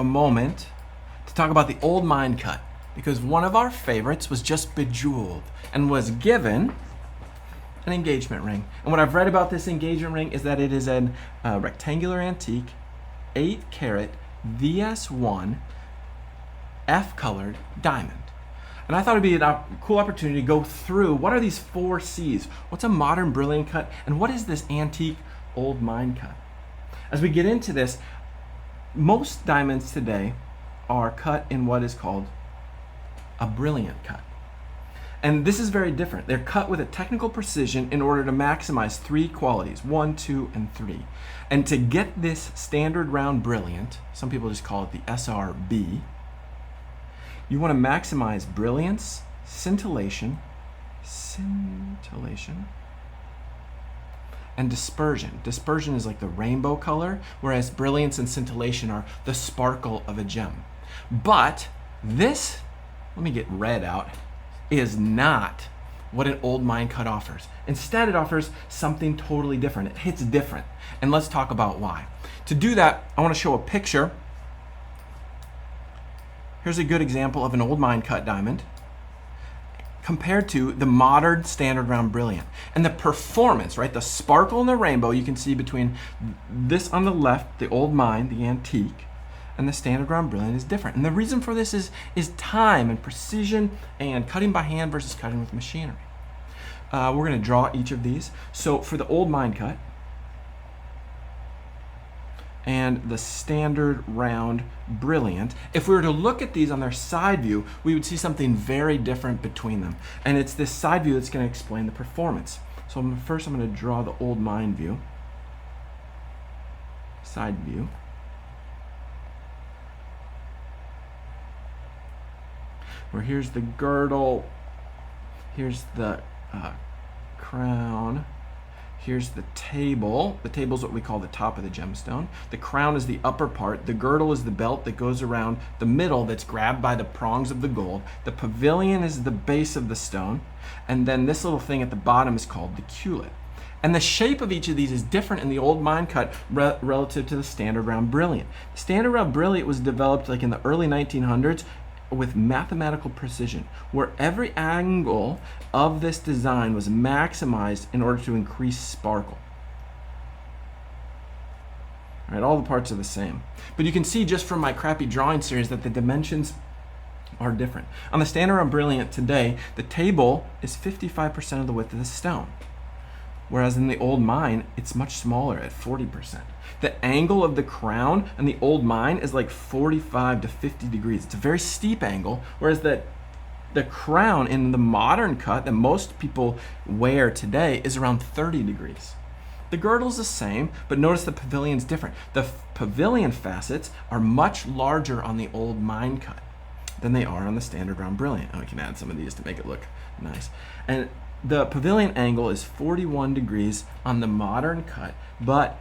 a moment to talk about the old mine cut, because one of our favorites was just bejeweled and was given an engagement ring. And what I've read about this engagement ring is that it is a rectangular antique, 8-carat VS1 F-colored diamond. And I thought it'd be a cool opportunity to go through what are these 4 C's, what's a modern brilliant cut, and what is this antique old mine cut. As we get into this, most diamonds today are cut in what is called a brilliant cut. And this is very different. They're cut with a technical precision in order to maximize 3 qualities, 1, 2, and 3. And to get this standard round brilliant, some people just call it the SRB, you want to maximize brilliance, scintillation, and dispersion. Dispersion is like the rainbow color, whereas brilliance and scintillation are the sparkle of a gem. But this, let me get red out, is not what an old mine cut offers. Instead, it offers something totally different. It hits different. And let's talk about why. To do that, I want to show a picture. Here's a good example of an old mine cut diamond compared to the modern standard round brilliant. And the performance, right? The sparkle and the rainbow you can see between this on the left, the old mine, the antique, and the standard round brilliant is different. And the reason for this is time and precision and cutting by hand versus cutting with machinery. We're going to draw each of these. So for the old mine cut and the standard round brilliant, if we were to look at these on their side view, we would see something very different between them. And it's this side view that's going to explain the performance. So first I'm going to draw the old mine view, side view. Where here's the girdle, here's the crown, here's the table. The table is what we call the top of the gemstone. The crown is the upper part. The girdle is the belt that goes around the middle that's grabbed by the prongs of the gold. The pavilion is the base of the stone. And then this little thing at the bottom is called the culet. And the shape of each of these is different in the old mine cut relative to the standard round brilliant. The standard round brilliant was developed like in the early 1900s with mathematical precision, where every angle of this design was maximized in order to increase sparkle. All right, all the parts are the same. But you can see just from my crappy drawing series that the dimensions are different. On the standard round brilliant today, the table is 55% of the width of the stone, whereas in the old mine, it's much smaller at 40%. The angle of the crown in the old mine is like 45 to 50 degrees. It's a very steep angle, whereas the crown in the modern cut that most people wear today is around 30 degrees. The girdle's the same, but notice the pavilion's different. The pavilion facets are much larger on the old mine cut than they are on the standard round brilliant. Oh, we can add some of these to make it look nice. And the pavilion angle is 41 degrees on the modern cut, but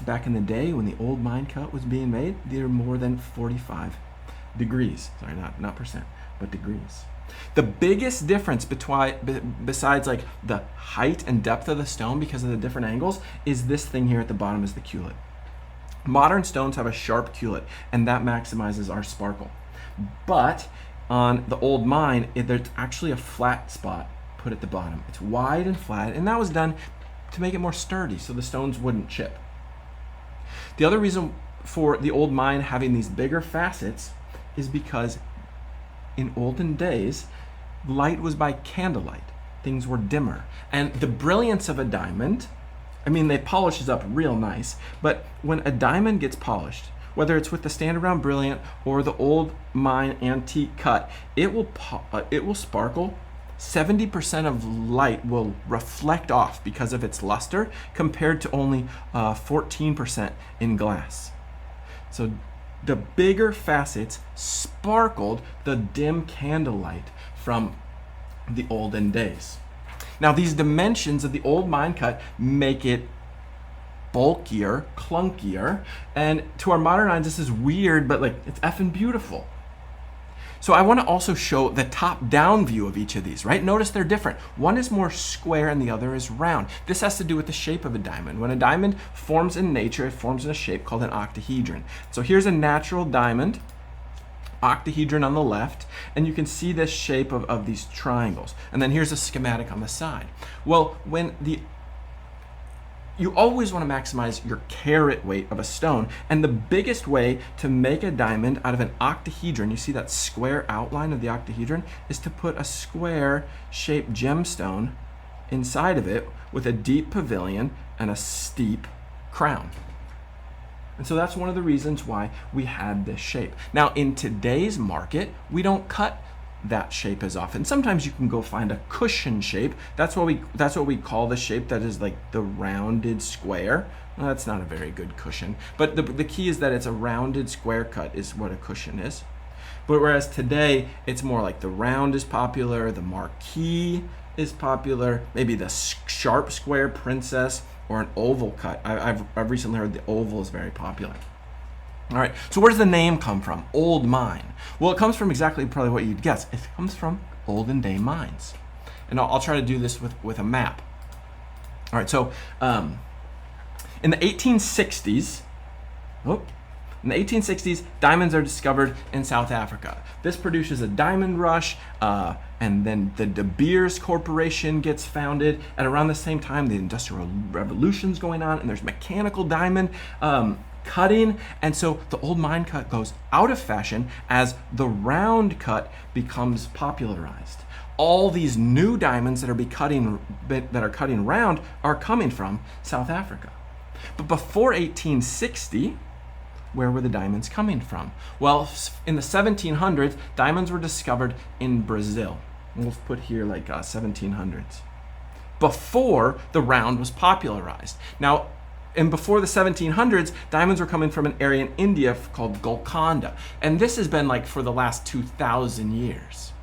back in the day when the old mine cut was being made, they were more than 45 degrees. Sorry, not percent, but degrees. The biggest difference besides like the height and depth of the stone because of the different angles is this thing here at the bottom is the culet. Modern stones have a sharp culet, and that maximizes our sparkle. But on the old mine, there's actually a flat spot put at the bottom. It's wide and flat, and that was done to make it more sturdy so the stones wouldn't chip. The other reason for the old mine having these bigger facets is because in olden days, light was by candlelight. Things were dimmer. And the brilliance of a diamond, I mean, they polishes up real nice, but when a diamond gets polished, whether it's with the standard round brilliant or the old mine antique cut, it will sparkle. 70% of light will reflect off because of its luster compared to only 14% in glass. So the bigger facets sparkled the dim candlelight from the olden days. Now these dimensions of the old mine cut make it bulkier, clunkier, and to our modern eyes this is weird, but like it's effing beautiful. So I want to also show the top-down view of each of these, right? Notice they're different. One is more square and the other is round. This has to do with the shape of a diamond. When a diamond forms in nature, it forms in a shape called an octahedron. So here's a natural diamond, octahedron on the left, and you can see this shape of these triangles. And then here's a schematic on the side. Well, you always want to maximize your carat weight of a stone, and the biggest way to make a diamond out of an octahedron, you see that square outline of the octahedron, is to put a square shaped gemstone inside of it with a deep pavilion and a steep crown. And so that's one of the reasons why we had this shape. Now in today's market, we don't cut that shape as often. Sometimes you can go find a cushion shape. That's what we call the shape that is like the rounded square. Well, that's not a very good cushion, but the key is that it's a rounded square cut is what a cushion is. But whereas today it's more like the round is popular, the marquee is popular, maybe the sharp square princess or an oval cut. I've recently heard the oval is very popular. All right, so where does the name come from? Old mine. Well, it comes from exactly probably what you'd guess. It comes from olden day mines. And I'll try to do this with a map. All right, so in the 1860s, diamonds are discovered in South Africa. This produces a diamond rush, and then the De Beers Corporation gets founded. At around the same time, the Industrial Revolution's going on, and there's mechanical diamond cutting, and so the old mine cut goes out of fashion as the round cut becomes popularized. All these new diamonds that are cutting round are coming from South Africa. But before 1860, where were the diamonds coming from? Well, in the 1700s, diamonds were discovered in Brazil. We'll put here like 1700s. Before the round was popularized. Now, and before the 1700s, diamonds were coming from an area in India called Golconda. And this has been like for the last 2,000 years.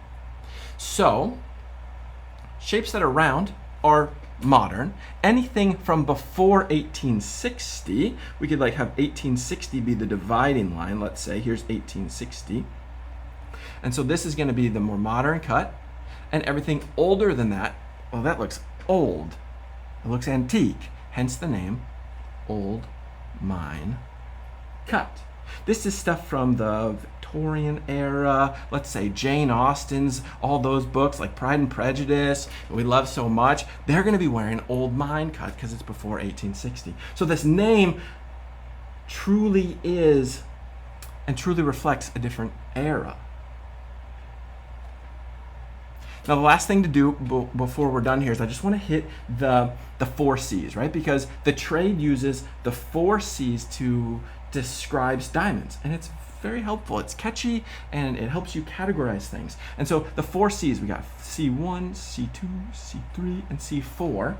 So, shapes that are round are modern. Anything from before 1860, we could like have 1860 be the dividing line. Let's say here's 1860. And so this is going to be the more modern cut. And everything older than that, well, that looks old. It looks antique. Hence the name old mine cut. This is stuff from the Victorian era, let's say Jane Austen's, all those books like Pride and Prejudice, we love so much. They're going to be wearing old mine cut because it's before 1860. So this name truly is and truly reflects a different era. Now, the last thing to do before we're done here is I just want to hit the 4 C's, right? Because the trade uses the 4 C's to describe diamonds, and it's very helpful. It's catchy, and it helps you categorize things. And so the 4 C's, we got C1, C2, C3, and C4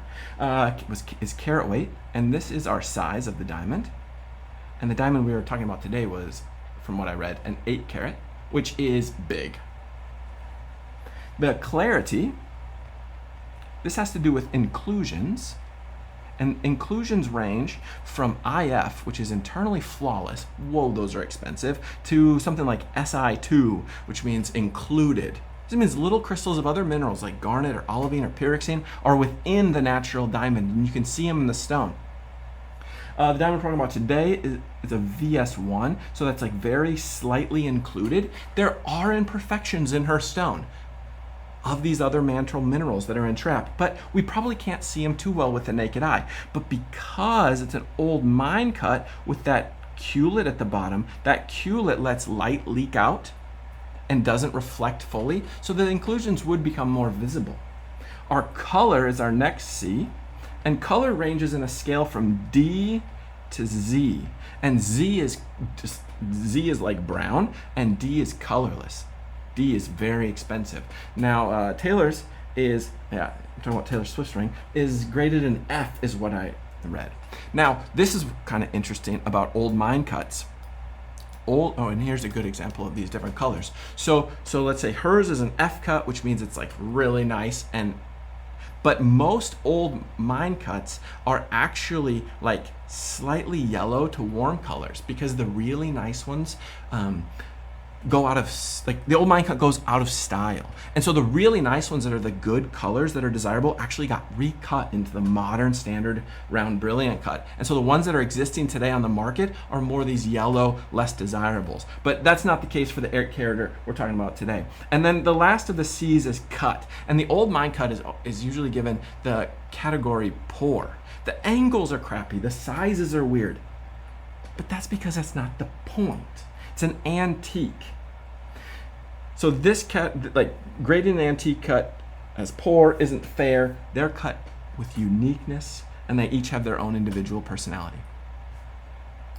is carat weight, and this is our size of the diamond. And the diamond we were talking about today was, from what I read, an 8 carat, which is big. The clarity, this has to do with inclusions, and inclusions range from IF, which is internally flawless, whoa, those are expensive, to something like Si2, which means included. This means little crystals of other minerals like garnet or olivine or pyroxene are within the natural diamond, and you can see them in the stone. The diamond we're talking about today is a VS1, so that's like very slightly included. There are imperfections in her stone of these other natural minerals that are entrapped, but we probably can't see them too well with the naked eye. But because it's an old mine cut with that culet at the bottom, that culet lets light leak out and doesn't reflect fully, so the inclusions would become more visible. Our color is our next C, and color ranges in a scale from D to Z, and Z is like brown, and D is colorless. D is very expensive. Now, Taylor's is, I'm talking about Taylor Swift's ring, is graded an F is what I read. Now, this is kind of interesting about old mine cuts. And here's a good example of these different colors. So let's say hers is an F cut, which means it's like really nice, but most old mine cuts are actually like slightly yellow to warm colors, because the really nice ones, go out of, like the old mine cut goes out of style. And so the really nice ones that are the good colors that are desirable actually got recut into the modern standard round brilliant cut. And so the ones that are existing today on the market are more these yellow, less desirables. But that's not the case for the Eric Carrier we're talking about today. And then the last of the C's is cut. And the old mine cut is usually given the category poor. The angles are crappy, the sizes are weird. But that's because that's not the point. It's an antique. So this cut, like grading an antique cut as poor isn't fair. They're cut with uniqueness, and they each have their own individual personality.